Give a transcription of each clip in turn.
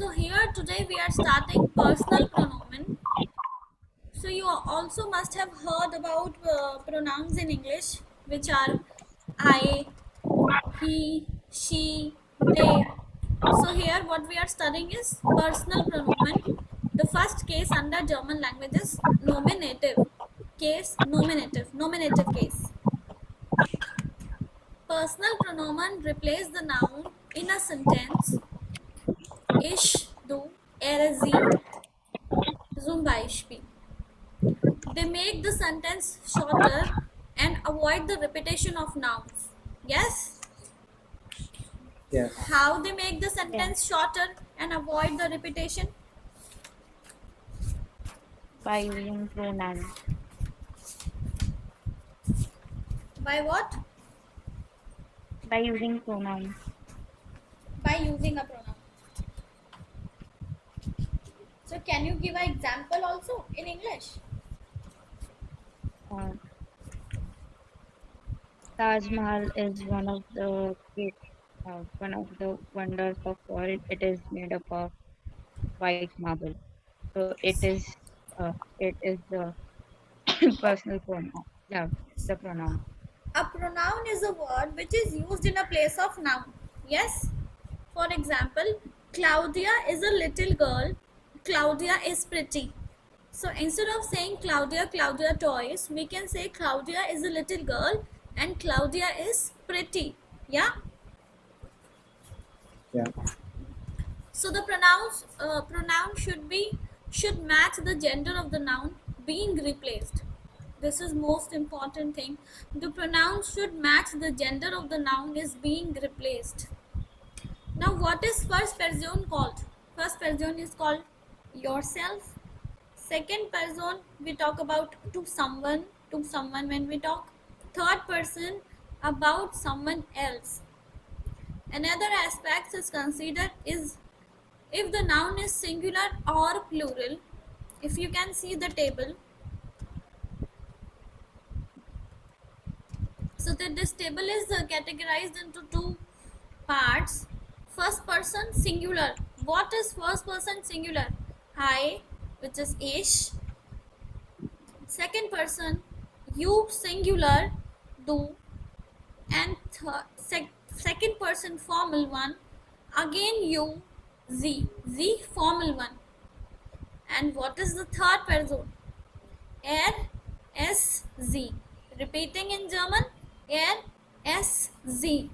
So here today we are starting personal pronoun. So you also must have heard about pronouns in English, which are I, he, she, they. So here what we are studying is personal pronoun. The first case under German language is nominative. Nominative case. Personal pronoun replace the noun in a sentence. Ich, du, er, sie, zum Beispiel. They make the sentence shorter and avoid the repetition of nouns. Yes? Yes. How they make the Yeah. sentence shorter and avoid the repetition? By using pronouns. By what? By using pronouns. By using a pronoun. So can you give an example also in English? Uh, Taj Mahal is one of the wonders of world. It is made up of white marble. So it is the personal pronoun. Yeah, the pronoun. A pronoun is a word which is used in a place of noun. Yes? For example, Claudia is a little girl. Claudia is pretty. So instead of saying Claudia toys, we can say Claudia is a little girl and Claudia is pretty. Yeah? Yeah. So the pronoun should match the gender of the noun being replaced. This is most important thing. The pronoun should match the gender of the noun is being replaced. Now what is first person called? First person is called yourself. Second person we talk about to someone when we talk. Third person about someone else. Another aspect is considered is if the noun is singular or plural. If you can see the table, so that this table is categorized into two parts. First person singular. What is first person singular? I, which is ish. Second person you singular, do. And second person formal one, again you, z formal one. And what is the third person? Er, s, z. Repeating in German, er, s, z.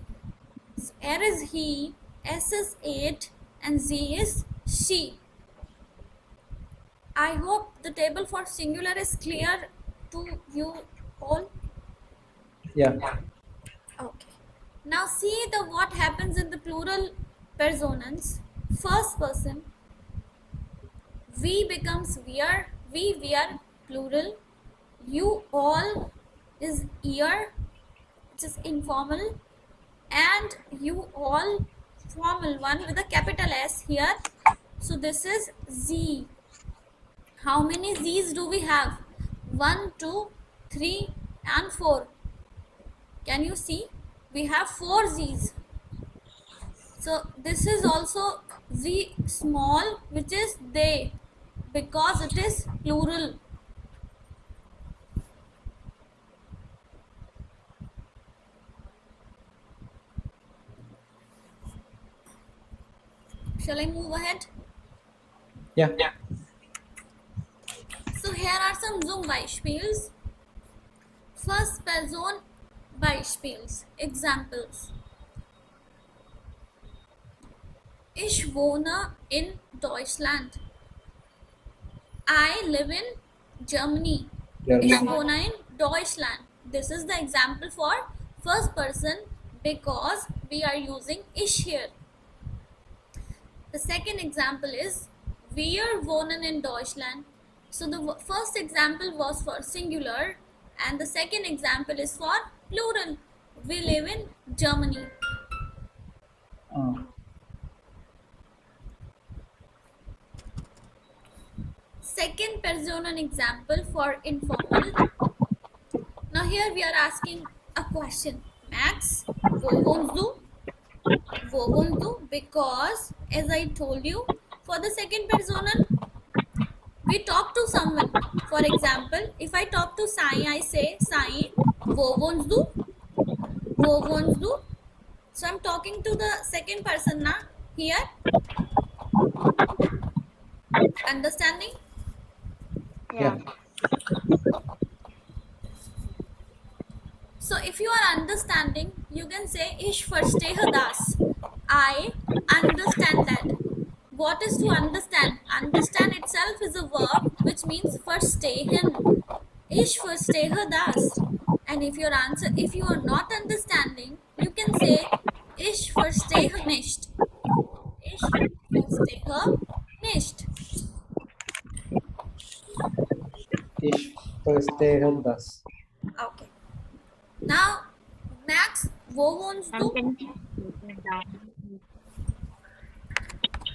So er is he, s is it, and z is she. I hope the table for singular is clear to you all. Yeah. Okay. Now see the what happens in the plural persons. First person, we becomes we are plural. You all is ear, which is informal, and you all formal one with a capital S here. So this is Z. How many Z's do we have? 1, 2, 3 and 4. Can you see? We have 4 Z's. So this is also Z small, which is they, because it is plural. Shall I move ahead? Yeah. So here are some Zoom Beispiels. First person Beispiels, examples. Ich wohne in Deutschland. I live in Germany. Ich Germany. wohne in Deutschland. This is the example for first person because we are using ich here. The second example is wir wohnen in Deutschland. So the first example was for singular and the second example is for plural. We live in Germany. Uh, Second person example for informal. Now here we are asking a question. Max, wo wohnst du? Wo wohnst du? Because as I told you, For the second personal, we talk to someone. For example, if I talk to Sai, I say Sai, wo wants do, wo wants do. So I'm talking to the second person now. Here, understanding? Yeah. Yeah. So if you are understanding, you can say Ish Farsteh Das. I understand that. What is to understand? Understand itself is a verb which means verstehen. Ish Farsteh Das. And if you are not understanding, you can say Ich verstehe nicht. Ich verstehe nicht. Ich verstehe das. Okay. Now, Max, wo wohnst Ma'am, du? can you take it down?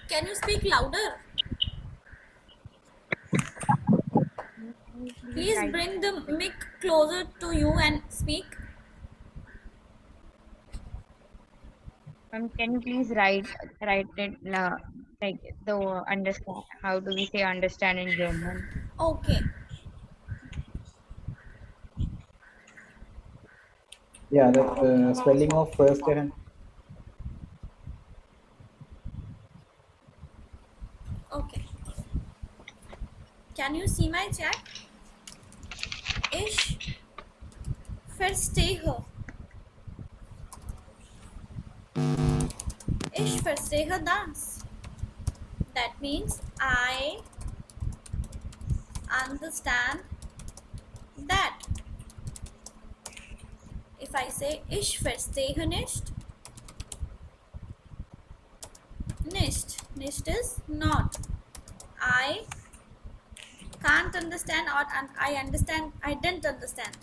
Can you speak louder? Please Right. bring the mic closer to you and speak. Ma'am, can you please write it like the understand? How do we say understand in German? Okay. Yeah, the spelling of verstehen. Okay. Can you see my chat? Ich verstehe. Ich verstehe das. That means I understand that. If I say ich verstehe nicht, nicht is not. I can't understand or I understand, I didn't understand.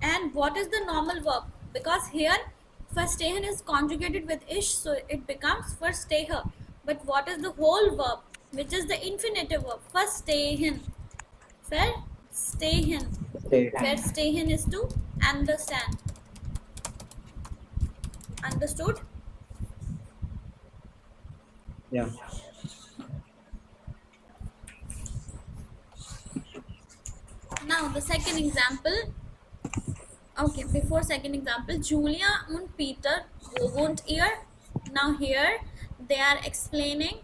And what is the normal verb? Because here verstehen is conjugated with ish, so it becomes verstehe. But what is the whole verb, which is the infinitive verb? Verstehen. Verstehen. Stay. Verstehen is to understand. Understood? Yeah. Now the second example. Okay, before second example, Julia and Peter won't hear. Now here they are explaining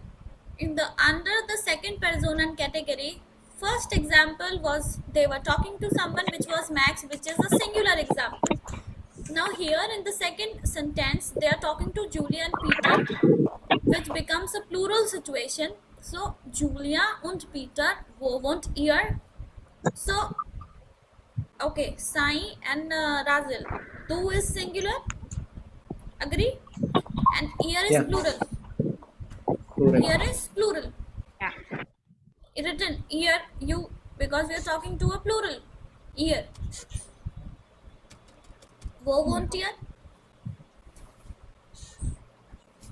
in the under the second person category. First example was they were talking to someone, which was Max, which is a singular example. Now here in the second sentence they are talking to Julia and Peter, which becomes a plural situation. So Julia and Peter won't hear. So okay, Sai and Razil. Do is singular. Agree? And ear is Yeah. plural. Plural. Ear is plural. Yeah. Written ear, you, because we are talking to a plural. Ear. Wo won't ear.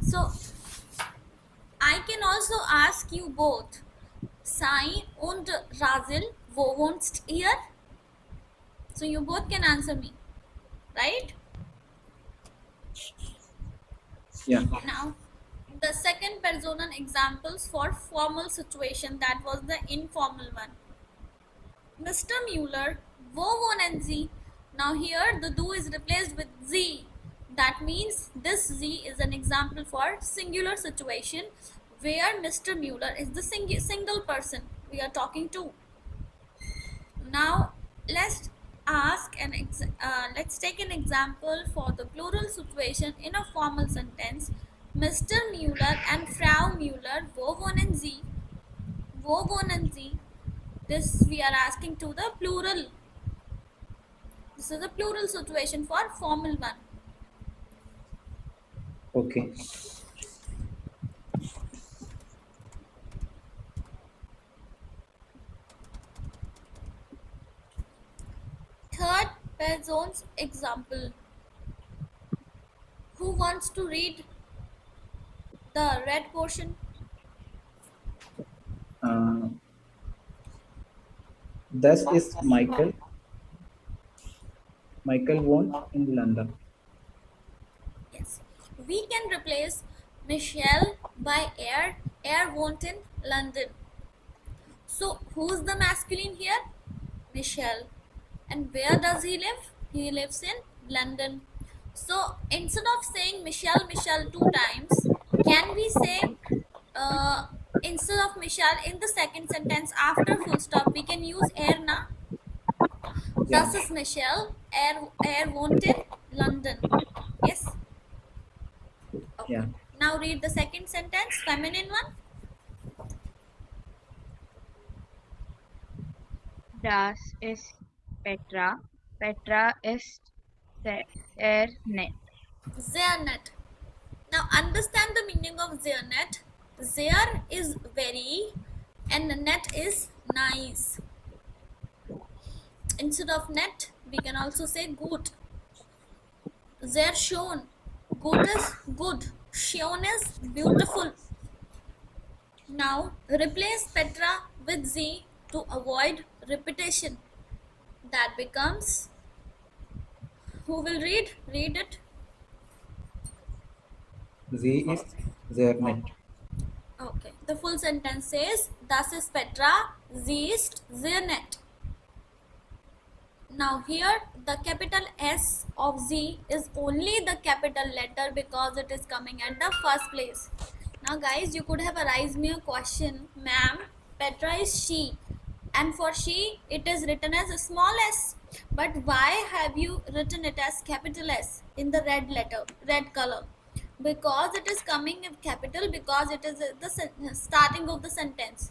So I can also ask you both. Sai and Razil, wo won't ear. So you both can answer me, right? Yeah. Now, the second personal examples for formal situation, that was the informal one. Mr. Mueller, wo wohnen Sie? Now here the do is replaced with Z. That means this Z is an example for singular situation where Mr. Mueller is the single person we are talking to. Now let's let's take an example for the plural situation in a formal sentence. Mr. Mueller and Frau Mueller, wo wohnen Sie? Wo wohnen Sie? This we are asking to the plural. This is a plural situation for formal one. Okay. Third person's example. Who wants to read the red portion? Thus is Michael. Michael won in London. Yes. We can replace Michelle by Air. Air won't in London. So who's the masculine here? Michelle. And where does he live? He lives in London. So instead of saying Michelle, Michelle two times, can we say uh, instead of Michelle in the second sentence after full stop, we can use air na? Yeah, Thus is Michelle, air won't in London. Yes? yeah. Okay. Now read the second sentence, feminine one. Das ist Petra. Petra ist der net. Zearnet. Now understand the meaning of Zearnet. Zear is very and net is nice. Instead of net, we can also say good. Zear shown. Good is good. Shown is beautiful. Now replace Petra with Z to avoid repetition. That becomes, who will read? Read it. Z is Zernet. Okay. The full sentence says, Das ist Petra, sie ist sehr nett. Now here the capital S of Z is only the capital letter because it is coming at the first place. Now guys, you could have asked me a question, ma'am, Petra is she, and for she it is written as a small s, but why have you written it as capital S in the red color? Because it is coming in capital, because it is the starting of the sentence.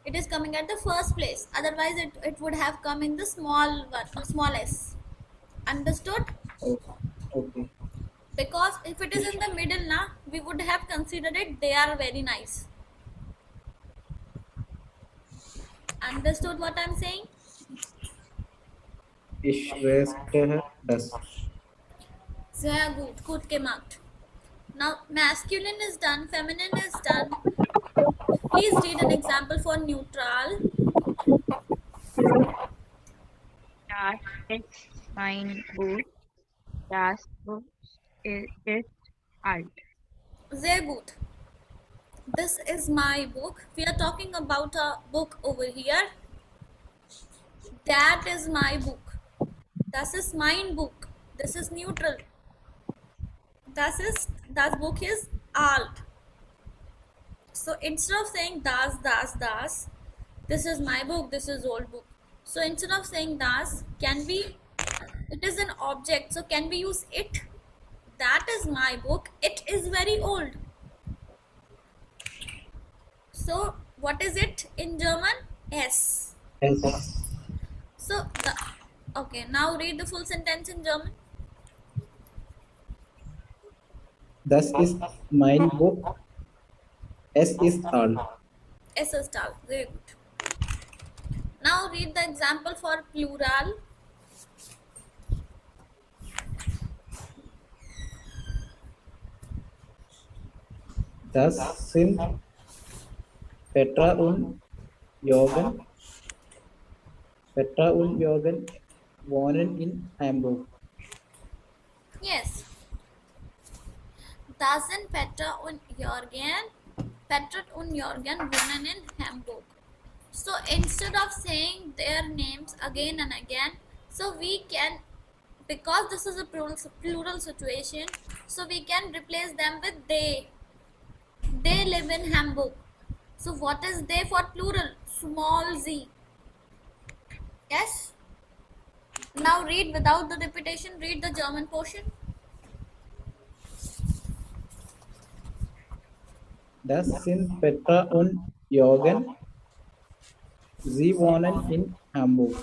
It is coming at the first place, otherwise it would have come in the small s. Understood? Oh, okay. Because if it is in the middle na, we would have considered it they are very nice. Understood what I'm saying? Ich wüsste das. Sehr gut gemacht. Now masculine is done, feminine is done. Please read an example for neutral. Das ist mein Buch. Das Buch ist alt. Sehr gut. This is my book. We are talking about a book over here. That is my book. Das ist mein Buch. This is neutral. Das book is alt. So instead of saying das, this is my book, this is old book. So instead of saying das, can we, it is an object, so can we use it? That is my book, it is very old. So what is it in German? S. S. So okay, now read the full sentence in German. Das ist mein Buch. Es ist alt. S is alt. Very good. Now read the example for plural. Das sind Petra und Jürgen. Petra und Jürgen wohnen in Hamburg. Yes. Das sind Petra und Jürgen. Petra und Jürgen wohnen in Hamburg. So instead of saying their names again and again, so we can, because this is a plural situation, so we can replace them with they. They live in Hamburg. So what is they for plural? Small z. Yes. Now read without the repetition. Read the German portion. Das sind Petra und Jürgen. Sie wohnen in Hamburg.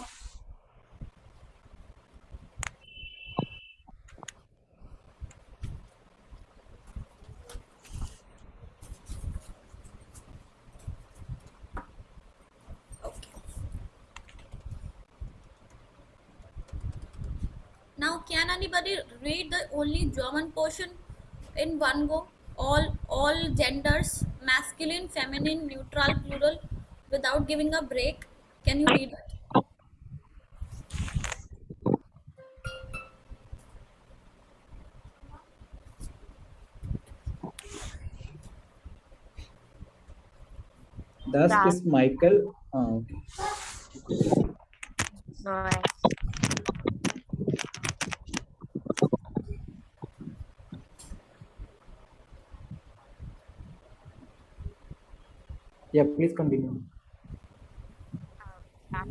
Okay. Now can anybody read the only German portion in one go? All genders, masculine, feminine, neutral, plural, without giving a break. Can you read it? Das Das. ist Michael. Okay. Go ahead. Yeah, please continue. Das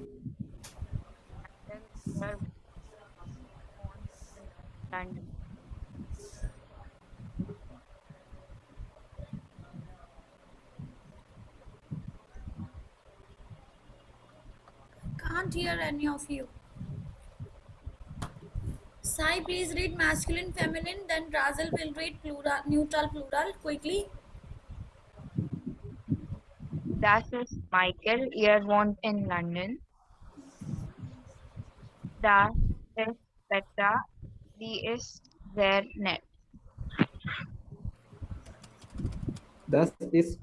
were born in London. Can't hear any of you. Sai, please read masculine, feminine. Then Razel will read plural, neutral, plural quickly. Das ist Michael. Er wohnt in London. Das ist Petra. Sie ist sehr nett. Das ist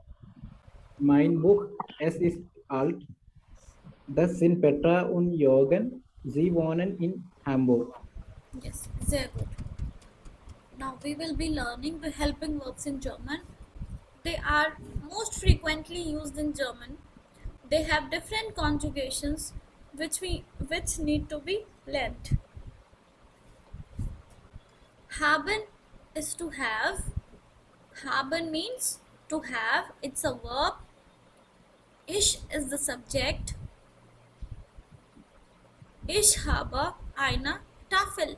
mein Buch. Es ist alt. Das sind Petra und Jürgen. Sie wohnen in Hamburg. Yes, sehr good. Now we will be learning the helping verbs in German. They are most frequently used in German. They have different conjugations which need to be learnt. Haben is to have. Haben means to have. It's a verb. Ich is the subject. Ich habe eine Tafel.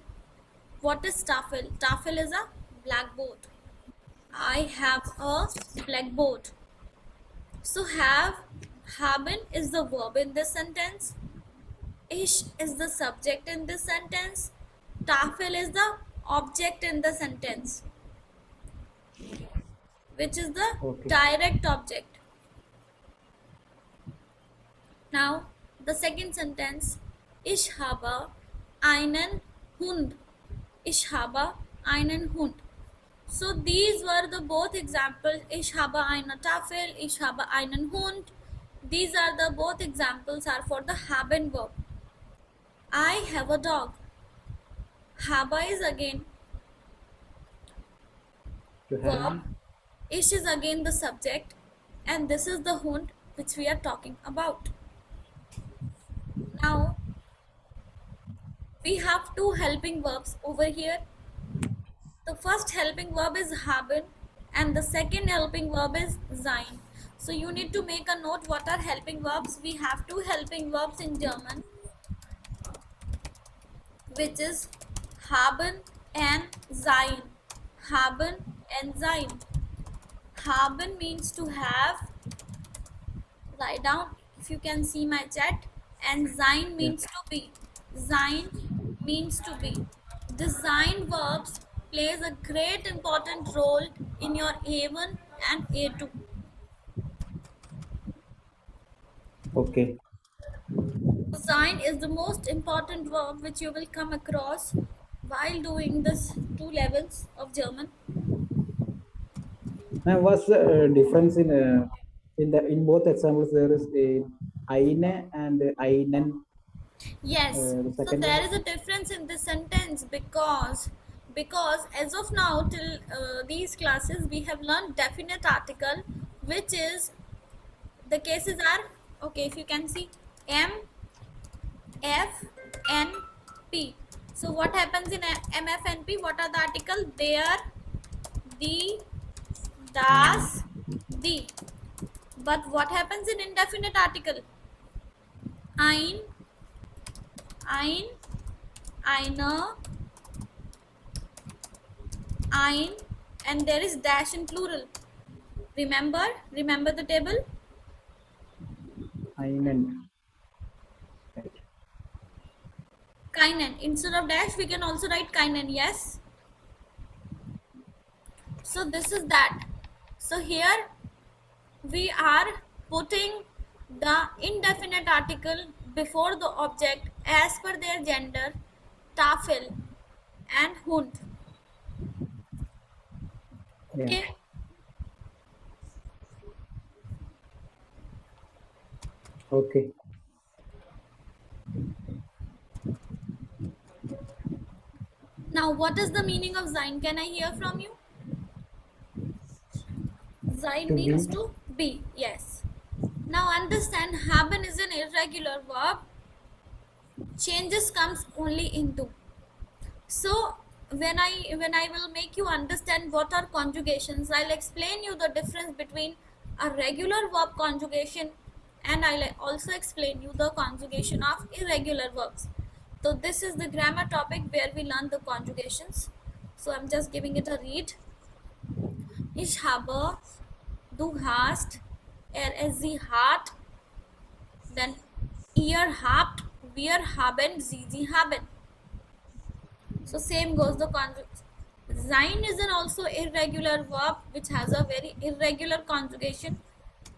What is Tafel? Tafel is a blackboard. I have a blackboard. So haben is the verb in this sentence. Ich is the subject in this sentence. Tafel is the object in the sentence, which is the direct object. Now the second sentence, ich habe einen Hund. Ich habe einen Hund. So these were the both examples. Ich habe eine Tafel. Ich habe einen Hund. These are the both examples are for the haben verb. I have a dog. Habe is again verb. Ich is again the subject, and this is the Hund which we are talking about. Now we have two helping verbs over here. The first helping verb is haben and the second helping verb is sein. So you need to make a note what are helping verbs. We have two helping verbs in German, which is haben and sein. Haben and sein. Haben means to have. Write down if you can see my chat. And sein means to be. Sein means to be. The sein verbs plays a great important role in your A1 and A2. Okay. Sein is the most important verb which you will come across while doing this two levels of German. Now, what's the difference in both examples? There is a eine and einen. Yes, so second there is a difference in this sentence because as of now till these classes we have learned definite article, which is the cases are okay. If you can see M, F, N, P. So what happens in M, F, N, P? What are the article? They are the, das, the. But what happens in indefinite article? Ein, eine, ein, and there is dash in plural. Remember the table. Einen. Keinen. Instead of dash we can also write keinen. Yes. So this is that. So here we are putting the indefinite article before the object as per their gender, Tafel and Hund. Okay. Yeah. Okay. Now what is the meaning of sein? Can I hear from you? Sein To means be. to be. Yes. Now understand, haben is an irregular verb. Changes comes only in two. So when I will make you understand what are conjugations, I'll explain you the difference between a regular verb conjugation, and I'll also explain you the conjugation of irregular verbs. So this is the grammar topic where we learn the conjugations. So I'm just giving it a read. Ich habe, du hast, ist, sie hat, then ihr habt, wir haben, sie haben. So same goes the conjugation. Sein is an also irregular verb which has a very irregular conjugation.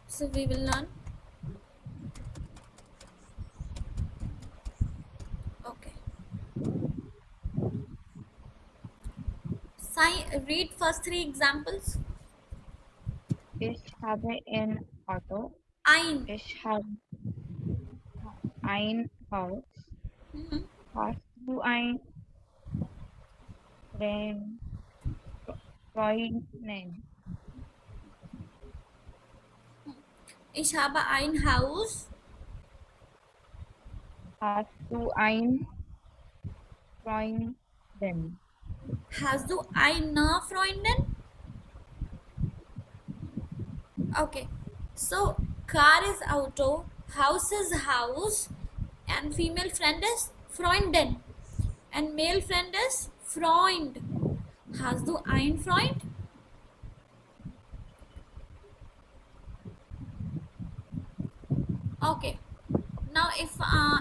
So we will learn. Okay. Read first three examples. Ich habe ein Auto. Ein. Ich habe ein Haus. Mhm. Hast du ein Freundin? Ich habe ein Haus. Hast du ein Freundin? Hast du eine Freundin? Okay. So car is auto, house is house, and female friend is Freundin, and male friend is Freund. Hast du ein Freund? Okay. Now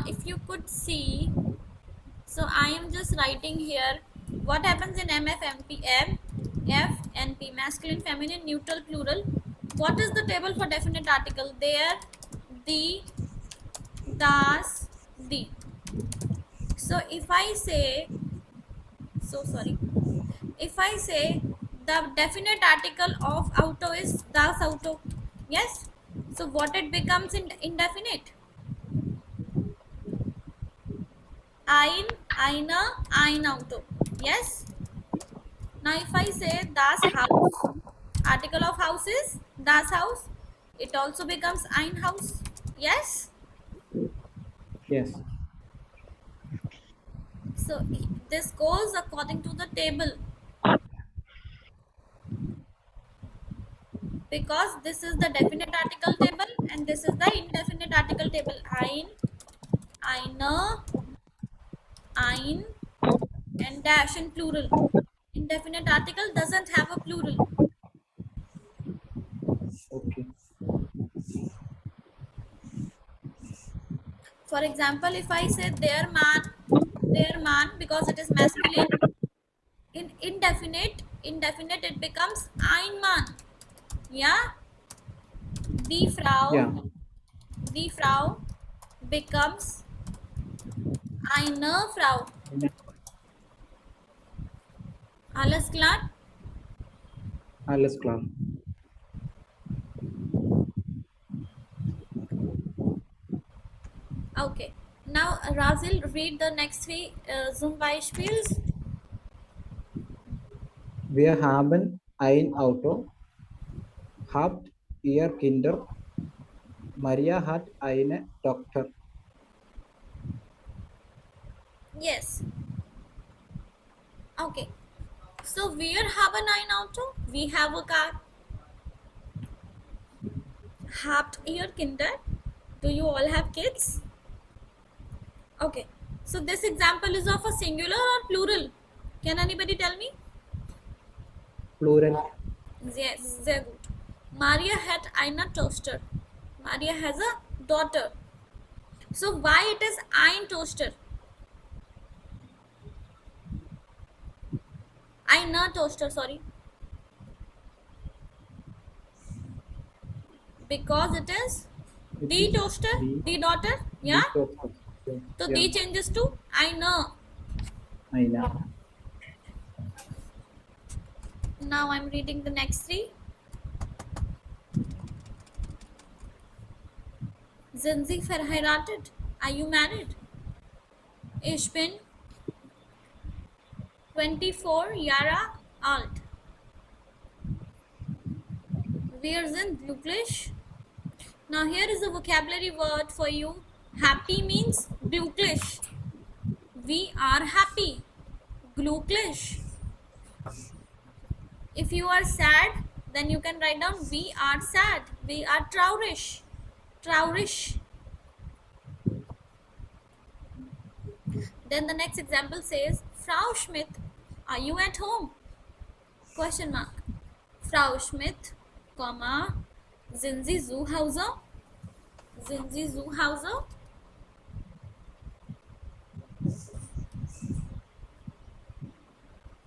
if you could see, so I am just writing here what happens in MFMP, F, NP, masculine, feminine, neutral, plural. What is the table for definite article? There, the, das, the. So if I say, if I say the definite article of auto is das Auto, yes. So what it becomes in indefinite? Ein, eine, ein Auto. Yes. Now if I say das Haus, article of house is das Haus, it also becomes ein Haus. Yes. Yes. So this goes according to the table, because this is the definite article table and this is the indefinite article table. Ein, eine, ein, and dash in plural. Indefinite article doesn't have a plural. Okay. For example, if I say their man, because it is masculine, in indefinite it becomes ein Mann. Yeah. Die Frau, Yeah. die Frau becomes eine Frau. Alles klar? Alles klar. Okay. Now, Razil, read the next three zum Beispiels. Wir haben ein Auto. Habt ihr Kinder? Maria hat eine Tochter. Yes. Okay. So, wir haben ein Auto. We have a car. Habt ihr Kinder? Do you all have kids? Okay. So, this example is of a singular or plural? Can anybody tell me? Plural. Yes, sehr gut. Maria had eine Tochter. Maria has a daughter. So why it is ein Toaster? Eine Toaster, sorry. Because it is the toaster, the daughter. Yeah. So the changes to eine. Eine. Now I'm reading the next three. Sind Sie verheiratet? Are you married? Ich bin 24 Jahre alt. Wir sind glücklich. Now here is a vocabulary word for you. Happy means glücklich. We are happy. Glücklich. If you are sad, then you can write down we are sad. We are traurig. Traurig. Then the next example says, Frau Schmidt, are you at home? Question mark. Frau Schmidt, comma, sind Sie zu Hause? Sind Sie zu Hause?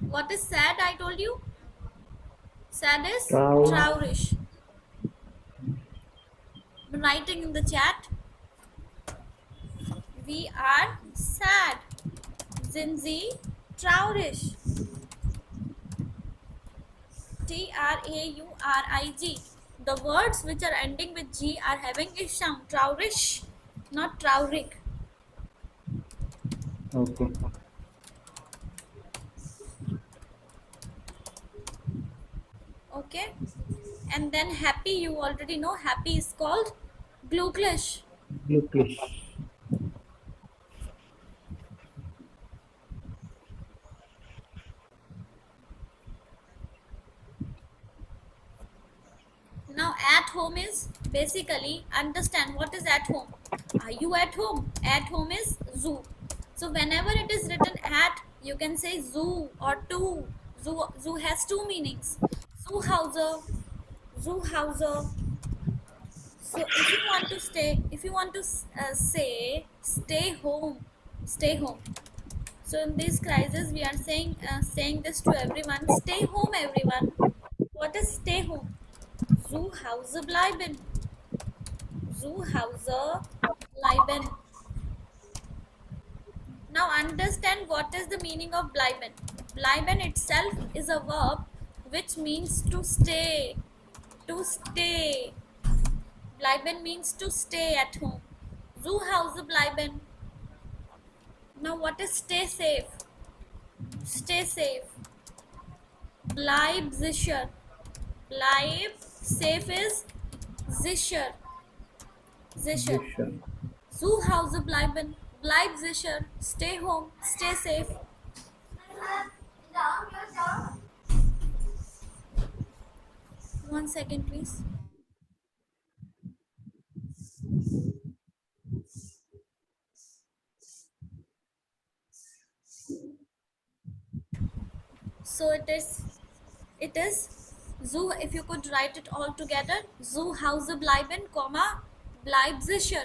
What is sad? I told you. Sad is traurig. Writing in the chat. We are sad. Sind Sie traurig? Traurig. The words which are ending with G are having a sound. Traurig, not traurig. Okay. Okay. And then happy, you already know happy is called glücklich. Glücklich. Now at home is basically understand what is at home. Are you at home? At home is zoo. So whenever it is written at, you can say zoo or to. Zoo has two meanings. Zu Hause, Zu Hause. So if you want to say stay home, stay home. So in this crisis, we are saying this to everyone. Stay home, everyone. What is stay home? Zu Hause bleiben. Zu Hause bleiben. Now understand what is the meaning of bleiben. Bleiben itself is a verb which means to stay. To stay. Bleiben means to stay at home. Zu Hause bleiben. Now what is stay safe? Stay safe. Bleib sicher. Bleib safe is sicher. Sicher. Sicher. Zu Hause bleiben. Bleib sicher. Stay home. Stay safe. One second, please. So it is Zu, if you could write it all together, Zu Hause bleiben, comma, bleib sicher.